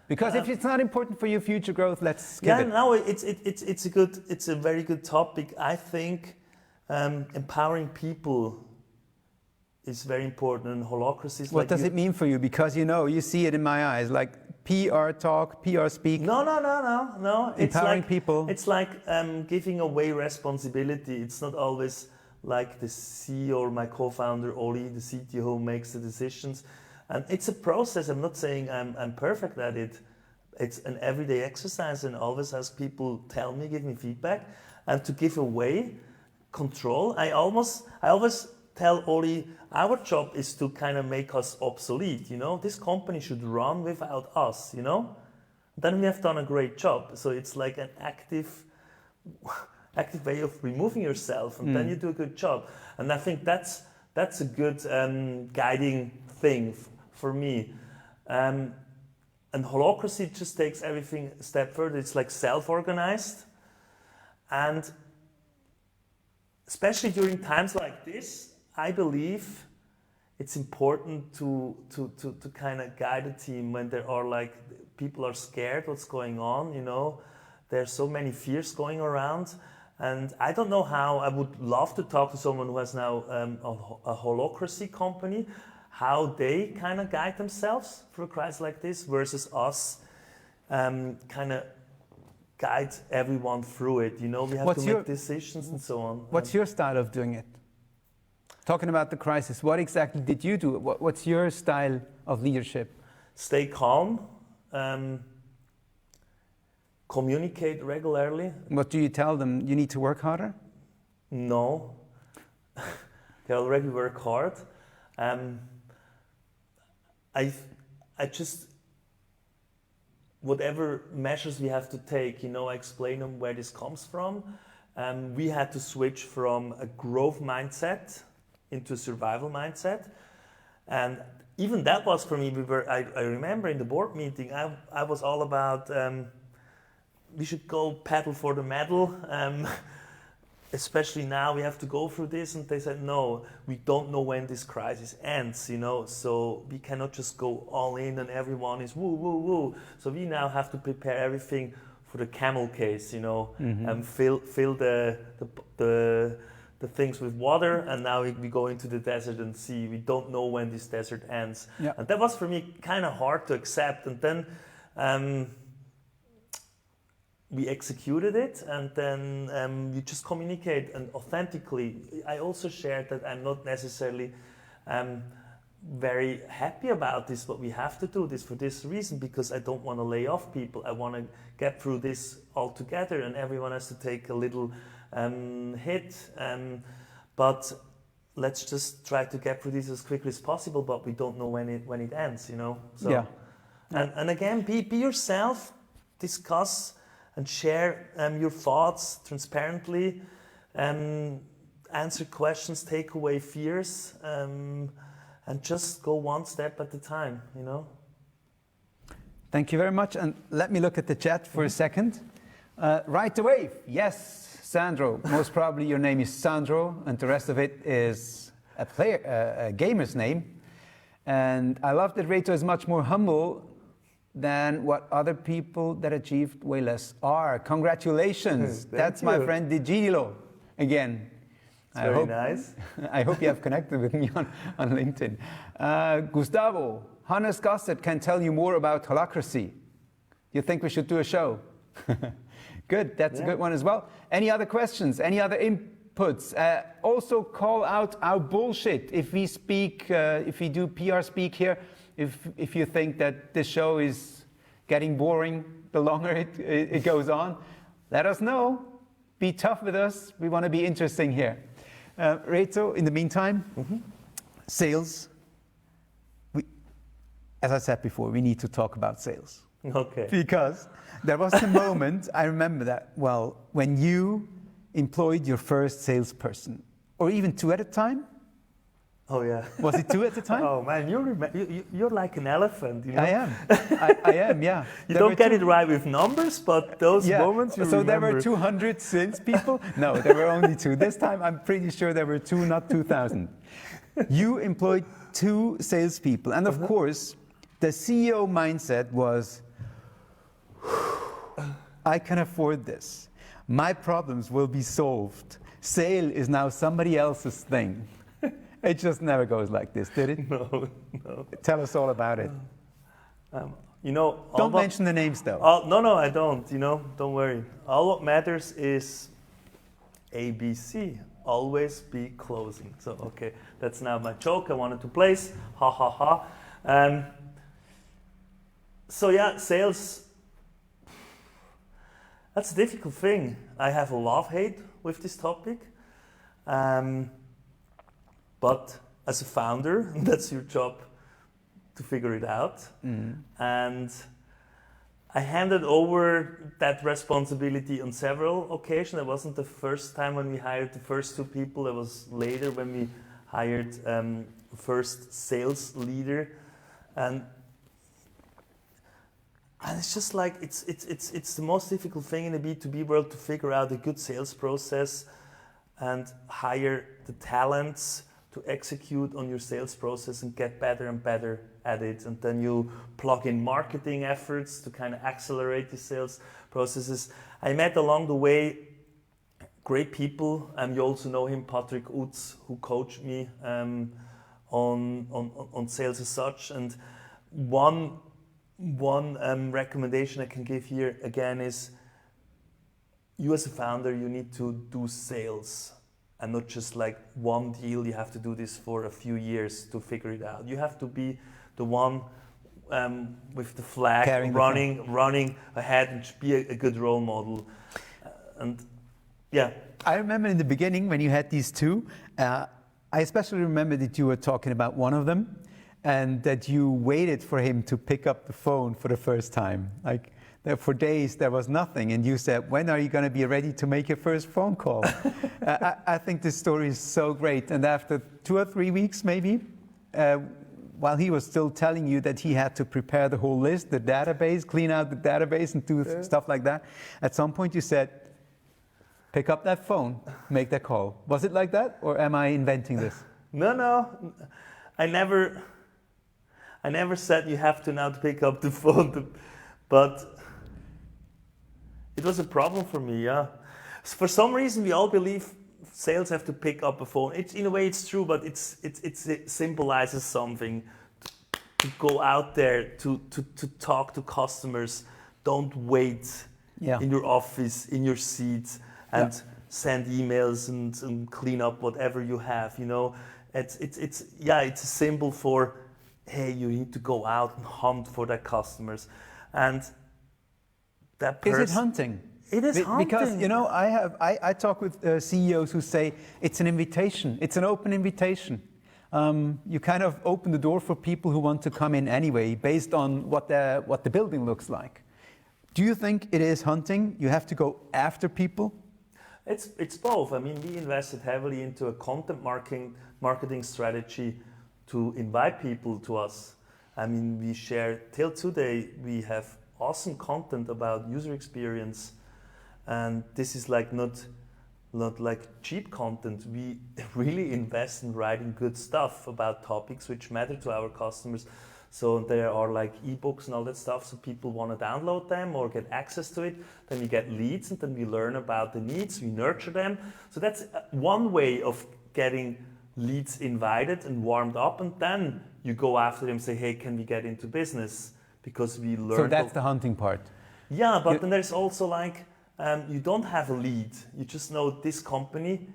Because if it's not important for your future growth, let's skip it. No, it's a very good topic. I think empowering people is very important, and holacracy is What like does it mean for you? Because you see it in my eyes, like PR talk, PR speak. No. Empowering people. It's like giving away responsibility. It's not always like the CEO or my co-founder Oli, the CTO, makes the decisions. And it's a process. I'm not saying I'm perfect at it. It's an everyday exercise, and always ask people, tell me, give me feedback, and to give away control. I always tell Oli, our job is to kind of make us obsolete. This company should run without us. Then we have done a great job. So it's like an active way of removing yourself, and then you do a good job. And I think that's a good guiding thing for me. And holacracy just takes everything a step further. It's like self-organized, and especially during times like this, I believe it's important to kind of guide a team when there are like people are scared what's going on. There's so many fears going around, and I don't know how. I would love to talk to someone who has now a holacracy company, how they kind of guide themselves through a crisis like this versus us kind of guide everyone through it. We have to make decisions and so on. What's your style of doing it? Talking about the crisis, what exactly did you do? What's your style of leadership? Stay calm, communicate regularly. What do you tell them? You need to work harder? No, they already work hard. I just, whatever measures we have to take, I explain them where this comes from. We had to switch from a growth mindset into a survival mindset, and even that was for me. I remember in the board meeting, I was all about we should go pedal for the medal. Especially now we have to go through this, and they said no, we don't know when this crisis ends, so we cannot just go all in and everyone is woo woo woo. So we now have to prepare everything for the camel case, and fill the things with water, and now we go into the desert and see. We don't know when this desert ends. Yeah. And that was for me kind of hard to accept. And then we executed it, and then you just communicate and authentically. I also shared that I'm not necessarily very happy about this, but we have to do this for this reason, because I don't want to lay off people. I want to get through this all together, and everyone has to take a little hit. But let's just try to get through this as quickly as possible, but we don't know when it ends, So, yeah. And again, be yourself, discuss and share your thoughts transparently, answer questions, take away fears, and just go one step at a time, Thank you very much. And let me look at the chat for a second. Right away, yes. Sandro. Most probably your name is Sandro, and the rest of it is a gamer's name. And I love that Reto is much more humble than what other people that achieved way less are. Congratulations. That's you. my friend Digilo again. It's very nice. I hope you have connected with me on LinkedIn. Gustavo, Hannes Gossett can tell you more about holacracy. You think we should do a show? Good, that's a good one as well. Any other questions? Any other inputs? Also call out our bullshit if we speak, if we do PR speak here, if you think that this show is getting boring the longer it goes on, let us know. Be tough with us. We want to be interesting here. Reto, in the meantime, sales. As I said before, we need to talk about sales. Okay. Because there was a moment, I remember that, well, when you employed your first salesperson, or even two at a time? Oh yeah. Was it two at a time? Oh man, you're like an elephant, you know? I am. I am, yeah. You don't get it right with numbers, but those moments you so remember. there were 200 salespeople? No, there were only two. This time I'm pretty sure there were two, not 2,000. You employed two salespeople, and of course, the CEO mindset was, I can afford this. My problems will be solved. Sale is now somebody else's thing. It just never goes like this, did it? No. Tell us all about it. You know, don't mention the names though. No, I don't. You know, don't worry. All what matters is ABC. Always be closing. So okay, that's now my joke I wanted to place. Ha ha ha. So yeah, sales. That's a difficult thing. I have a love-hate with this topic. But as a founder, that's your job to figure it out. And I handed over that responsibility on several occasions. It wasn't the first time when we hired the first two people. It was later when we hired the first sales leader. And it's just like, it's the most difficult thing in the B2B world to figure out a good sales process and hire the talents to execute on your sales process and get better and better at it. And then you plug in marketing efforts to kind of accelerate the sales processes. I met along the way great people. You also know him, Patrick Utz, who coached me on sales as such. And one recommendation I can give here again is, you as a founder, you need to do sales. And not just like one deal, you have to do this for a few years to figure it out. You have to be the one with the flag running ahead and be a good role model. And yeah. I remember in the beginning when you had these two, I especially remember that you were talking about one of them and that you waited for him to pick up the phone for the first time. Like, for days there was nothing, and you said, when are you going to be ready to make your first phone call? I think this story is so great. And after 2 or 3 weeks maybe, while he was still telling you that he had to prepare the whole list, the database, clean out the database and do stuff like that, at some point you said, pick up that phone, make that call. Was it like that, or am I inventing this? No, I never said you have to now pick up the phone, but it was a problem for me, yeah. For some reason, we all believe sales have to pick up a phone. In a way, it's true, but it symbolizes something. To go out there, to talk to customers. Don't wait in your office, in your seat, and send emails and clean up whatever you have. You know, it's a symbol for, hey, you need to go out and hunt for the customers, and that person. Is it hunting? It is hunting. Because, you know, I talk with CEOs who say it's an invitation. It's an open invitation. You kind of open the door for people who want to come in anyway, based on what the building looks like. Do you think it is hunting? You have to go after people? It's both. I mean, we invested heavily into a content marketing strategy to invite people to us. I mean, we share, till today, we have awesome content about user experience. And this is like not not like cheap content. We really invest in writing good stuff about topics which matter to our customers. So there are like ebooks and all that stuff, so people want to download them or get access to it. Then we get leads, and then we learn about the needs, we nurture them. So that's one way of getting leads invited and warmed up, and then you go after them and say, hey, can we get into business? Because we learn. So that's the hunting part. Yeah, but then there's also like, you don't have a lead. You just know this company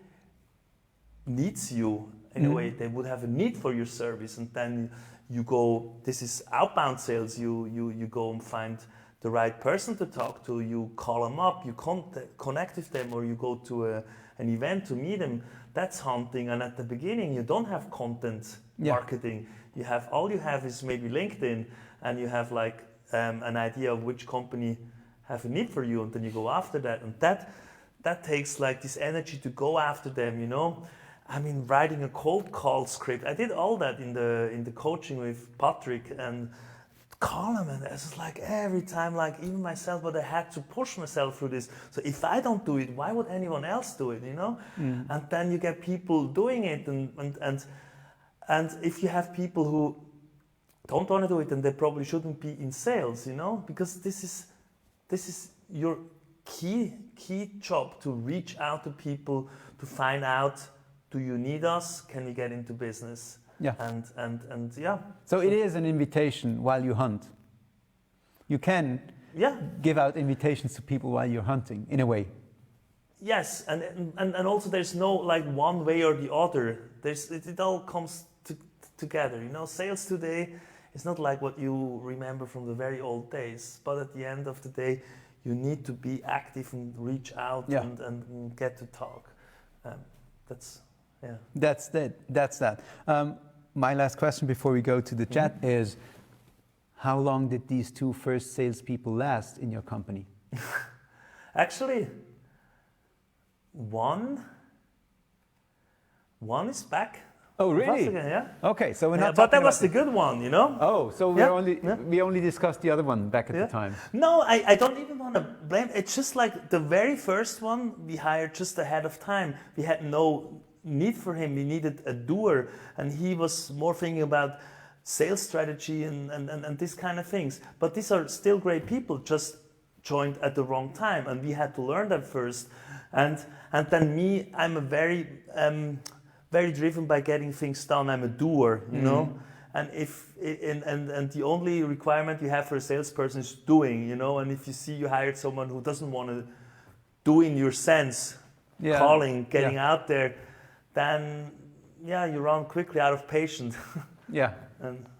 needs you in a way. They would have a need for your service, and then you go, this is outbound sales, you go and find the right person to talk to, you call them up, you connect with them, or you go to an event to meet them. That's hunting. And at the beginning, you don't have content marketing. All you have is maybe LinkedIn, and you have like an idea of which company have a need for you, and then you go after that. And that takes like this energy to go after them, you know. I mean, writing a cold call script. I did all that in the coaching with Patrick, and call him, and it's like every time, like even myself, but I had to push myself through this. So if I don't do it, why would anyone else do it, you know? And then you get people doing it, and if you have people who don't want to do it, then they probably shouldn't be in sales, you know, because this is your key job, to reach out to people, to find out, do you need us? Can we get into business? Yeah. And yeah. So it is an invitation while you hunt. You can give out invitations to people while you're hunting, in a way. Yes, and also there's no like one way or the other. It all comes together. You know, sales today is not like what you remember from the very old days. But at the end of the day, you need to be active and reach out and get to talk. That's that. My last question before we go to the chat is, how long did these two first salespeople last in your company? Actually, one is back. Oh, really? Again, yeah. Okay, so we're not. But that was the good one, you know. Oh, so we only discussed the other one back at the time. No, I don't even want to blame. It's just like the very first one we hired just ahead of time. We had no need for him. We needed a doer, and he was more thinking about sales strategy and these kind of things. But these are still great people, just joined at the wrong time, and we had to learn that first. And then me, I'm a very driven by getting things done. I'm a doer, you know. And and the only requirement you have for a salesperson is doing, you know. And if you see you hired someone who doesn't want to do in your sense, calling, getting out there, then you run quickly out of patience.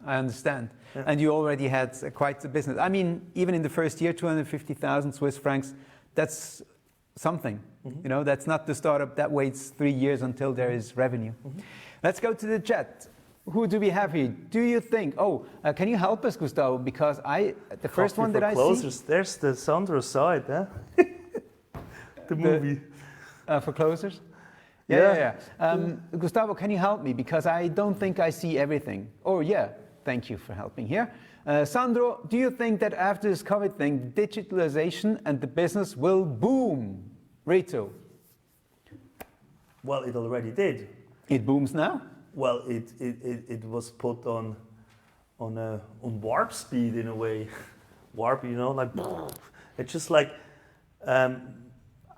I understand. And you already had quite the business. I mean, even in the first year, 250,000 Swiss francs, that's something. You know, that's not the startup that waits 3 years until there is revenue. Let's go to the chat. Who do we have here? Do you think, can you help us, Gustavo? Because the first one that I see... There's the Sandro side, huh? the movie. For closers? Gustavo, can you help me? Because I don't think I see everything. Thank you for helping here. Sandro, do you think that after this COVID thing, digitalization and the business will boom? Reto? Well, it already did. It booms now? Well, it was put on warp speed in a way. Warp, you know, like it's just like.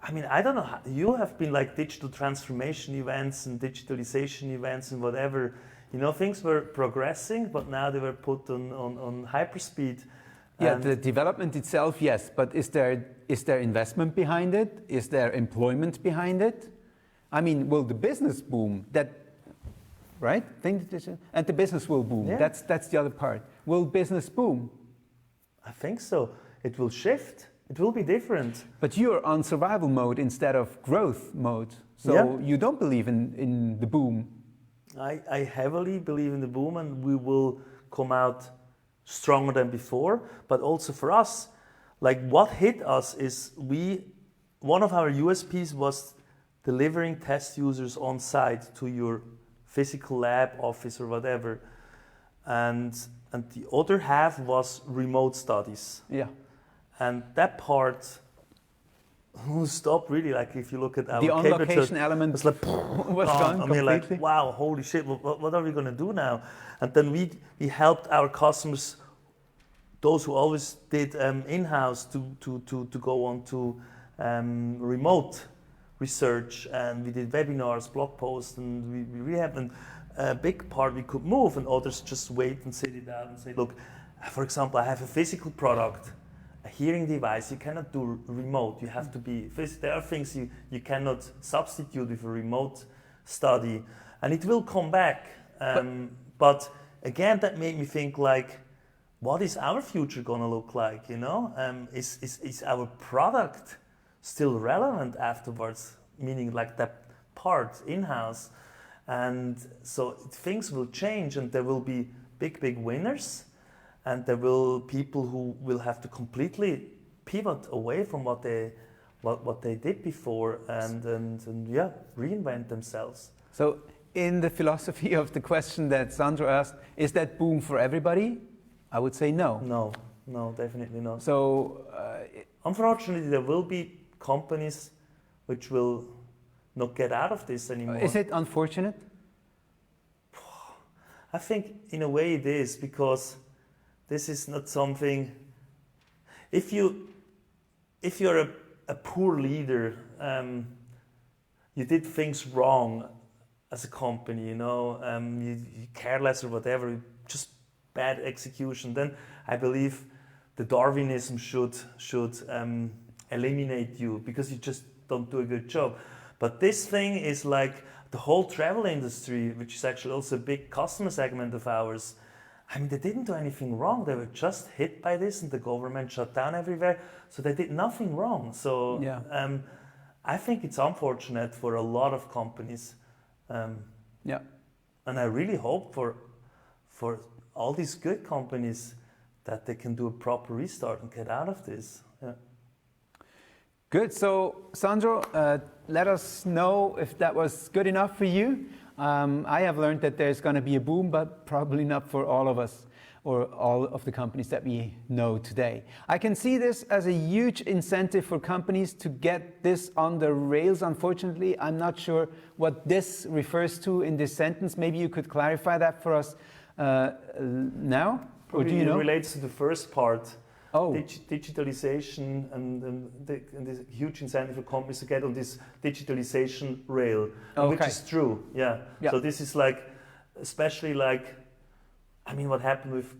I mean, I don't know. You have been like digital transformation events and digitalization events and whatever. You know, things were progressing, but now they were put on hyperspeed. Yeah, the development itself, yes. But is there investment behind it? Is there employment behind it? I mean, will the business boom? Right? And the business will boom. Yeah. That's the other part. Will business boom? I think so. It will shift. It will be different. But you're on survival mode instead of growth mode. So you don't believe in the boom. I heavily believe in the boom, and we will come out stronger than before. But also for us, like what hit us is one of our USPs was delivering test users on site to your physical lab, office, or whatever. And the other half was remote studies. Yeah. And that part who stopped really. Like if you look at our The on-location element it's like was gone I mean, like, completely. wow, holy shit, what are we going to do now? And then we helped our customers, those who always did in-house, to go on to remote research, and we did webinars, blog posts, and we really had a big part we could move, and others just wait and sit it out and say, look, for example, I have a physical product, a hearing device, you cannot do remote, you have to be, there are things you cannot substitute with a remote study, and it will come back. But again, that made me think like, what is our future gonna look like, you know? Is our product still relevant afterwards, meaning like that part in-house? And so things will change, and there will be big winners, and there will people who will have to completely pivot away from what they did before, and yeah, reinvent themselves. So in the philosophy of the question that Sandro asked, is that boom for everybody? I would say no. No, definitely not. So unfortunately, there will be companies which will not get out of this anymore. Is it unfortunate? I think in a way it is, because this is not something. If you're a poor leader, you did things wrong as a company, you know, you careless or whatever, just bad execution, then I believe the Darwinism should eliminate you, because you just don't do a good job. But this thing is like the whole travel industry, which is actually also a big customer segment of ours. I mean, they didn't do anything wrong. They were just hit by this, and the government shut down everywhere. So they did nothing wrong. So yeah. I think it's unfortunate for a lot of companies. Yeah. And I really hope for all these good companies that they can do a proper restart and get out of this. Yeah. Good. So, Sandro, let us know if that was good enough for you. I have learned that there's going to be a boom, but probably not for all of us or all of the companies that we know today. I can see this as a huge incentive for companies to get this on the rails. Unfortunately, I'm not sure what this refers to in this sentence. Maybe you could clarify that for us now? Or do you know? It relates to the first part. Oh. Digitalization and this huge incentive for companies to get on this digitalization rail, which is true. Yeah. So this is like, especially like, I mean, what happened with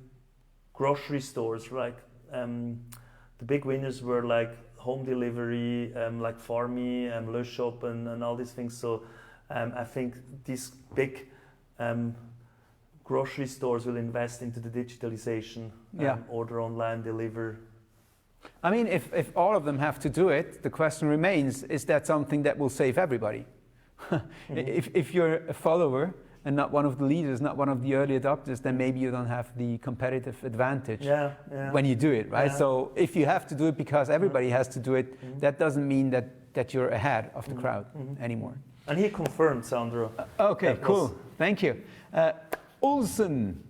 grocery stores, right? The big winners were like home delivery, like Farmy, Le Shop, and all these things. So I think these big grocery stores will invest into the digitalization, order online, deliver. I mean, if all of them have to do it, the question remains, is that something that will save everybody? If you're a follower and not one of the leaders, not one of the early adopters, then maybe you don't have the competitive advantage when you do it, right? Yeah. So if you have to do it because everybody has to do it, that doesn't mean that you're ahead of the crowd anymore. And he confirmed, Sandro. Okay, cool. Thank you. Olsen,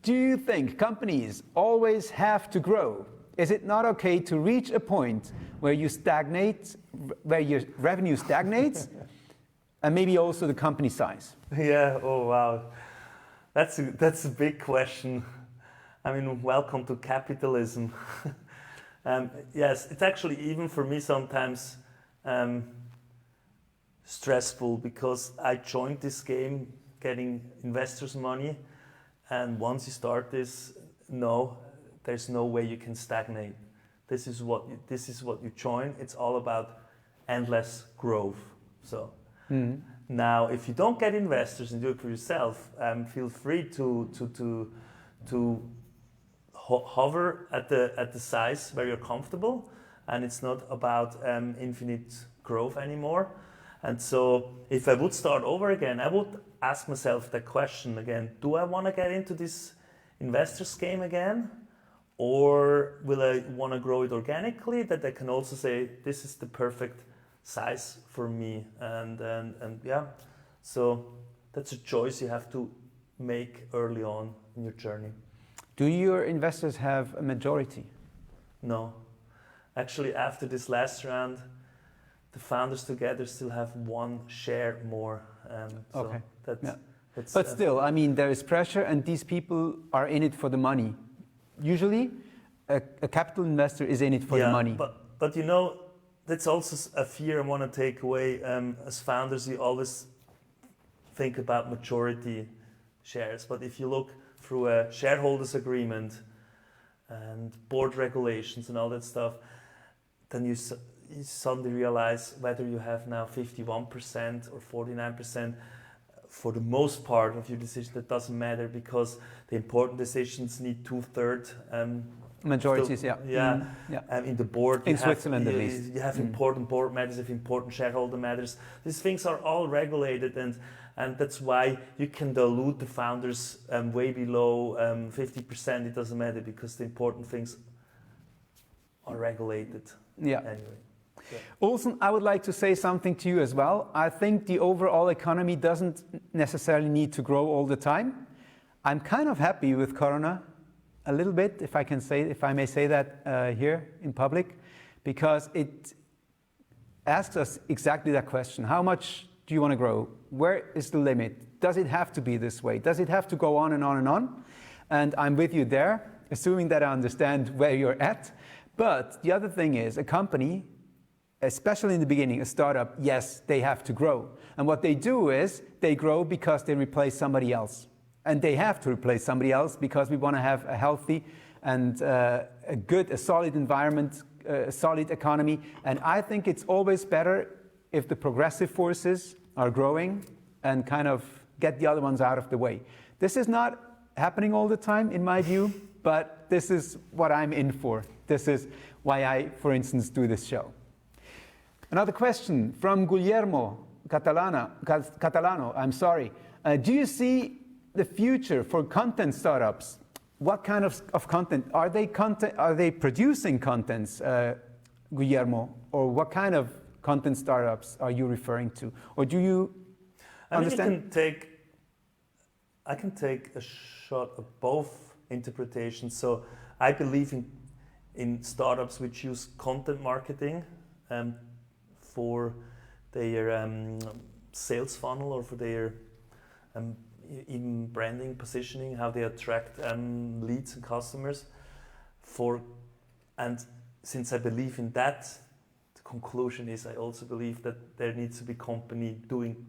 do you think companies always have to grow? Is it not okay to reach a point where you stagnate, where your revenue stagnates, and maybe also the company size? Yeah. Oh wow, that's a big question. I mean, welcome to capitalism. Yes, it's actually even for me sometimes stressful, because I joined this game getting investors' money, and once you start this, there's no way you can stagnate. This is what you join. It's all about endless growth. So now, if you don't get investors and do it for yourself, feel free to hover at the size where you're comfortable, and it's not about infinite growth anymore. And so if I would start over again, I would ask myself that question again: do I want to get into this investors game again? Or will I want to grow it organically, that I can also say, this is the perfect size for me? And yeah, so that's a choice you have to make early on in your journey. Do your investors have a majority? No. Actually, after this last round, the founders together still have 1 share more. So Okay. that's, Yeah. that's, But still, I mean, there is pressure and these people are in it for the money. Usually, a capital investor is in it for the money. But you know, that's also a fear I want to take away. As founders, you always think about majority shares. But if you look through a shareholders agreement and board regulations and all that stuff, then you suddenly realize whether you have now 51% or 49%. For the most part of your decision, that doesn't matter because the important decisions need 2/3 Majorities, still, yeah. in the board. In Switzerland, at least. You have important board matters, you have important shareholder matters. These things are all regulated, and that's why you can dilute the founders way below 50%. It doesn't matter because the important things are regulated. Yeah. Anyway. Yeah. Olsen, I would like to say something to you as well. I think the overall economy doesn't necessarily need to grow all the time. I'm kind of happy with Corona, a little bit, if I may say that here in public, because it asks us exactly that question. How much do you want to grow? Where is the limit? Does it have to be this way? Does it have to go on and on and on? And I'm with you there, assuming that I understand where you're at. But the other thing is, a company, especially in the beginning, a startup, yes, they have to grow. And what they do is they grow because they replace somebody else. And they have to replace somebody else because we want to have a healthy and a solid environment, a solid economy. And I think it's always better if the progressive forces are growing and kind of get the other ones out of the way. This is not happening all the time, in my view, but this is what I'm in for. This is why I, for instance, do this show. Another question from Guillermo Catalano. I'm sorry. Do you see the future for content startups? What kind of content? Are they producing contents, Guillermo? Or what kind of content startups are you referring to? Or do you understand? I can take a shot of both interpretations. So I believe in startups which use content marketing for their sales funnel or for their even branding, positioning, how they attract leads and customers. And since I believe in that, the conclusion is I also believe that there needs to be company doing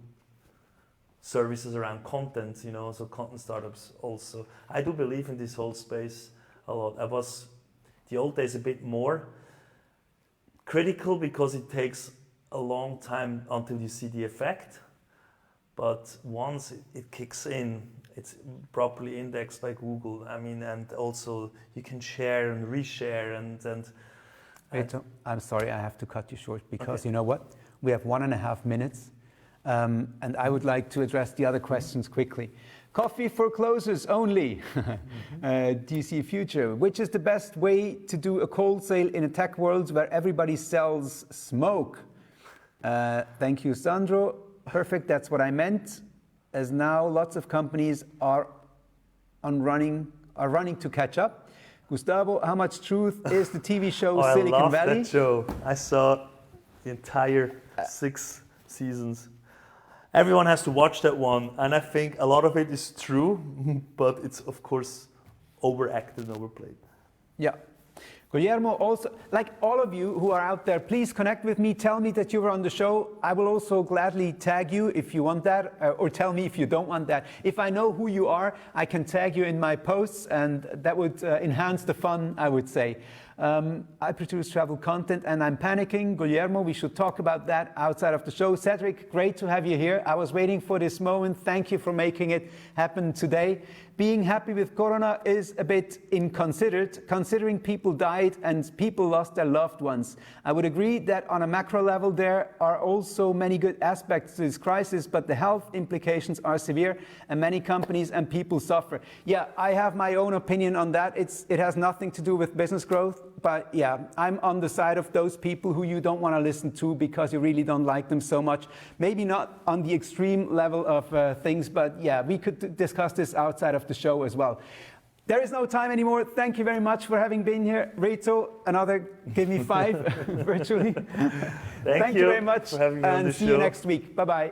services around content, so content startups also. I do believe in this whole space a lot. I was the old days a bit more critical because it takes a long time until you see the effect. But once it kicks in, it's properly indexed by Google. I mean, and also you can share and reshare and Reto, I'm sorry, I have to cut you short because You know what? We have 1.5 minutes, and I would like to address the other questions quickly. Coffee for closers only. Do you see a future? Which is the best way to do a cold sale in a tech world where everybody sells smoke? Thank you, Sandro. Perfect, that's what I meant. As now lots of companies are running to catch up. Gustavo, how much truth is the TV show Silicon I love Valley? that show. I saw the entire 6 seasons. Everyone has to watch that one, and I think a lot of it is true, but it's of course overacted and overplayed. Yeah. Guillermo, also, like all of you who are out there, please connect with me. Tell me that you were on the show. I will also gladly tag you if you want that, or tell me if you don't want that. If I know who you are, I can tag you in my posts, and that would enhance the fun, I would say. I produce travel content, and I'm panicking. Guillermo, we should talk about that outside of the show. Cedric, great to have you here. I was waiting for this moment. Thank you for making it happen today. Being happy with Corona is a bit inconsiderate, considering people died and people lost their loved ones. I would agree that on a macro level there are also many good aspects to this crisis, but the health implications are severe and many companies and people suffer. Yeah, I have my own opinion on that. It has nothing to do with business growth, but yeah, I'm on the side of those people who you don't want to listen to because you really don't like them so much. Maybe not on the extreme level of things, but yeah, we could discuss this outside of the show as well. There is no time anymore. Thank you very much for having been here. Reto, another, give me 5 virtually. Thank you very much for having me on and the see show. you next week. Bye-bye.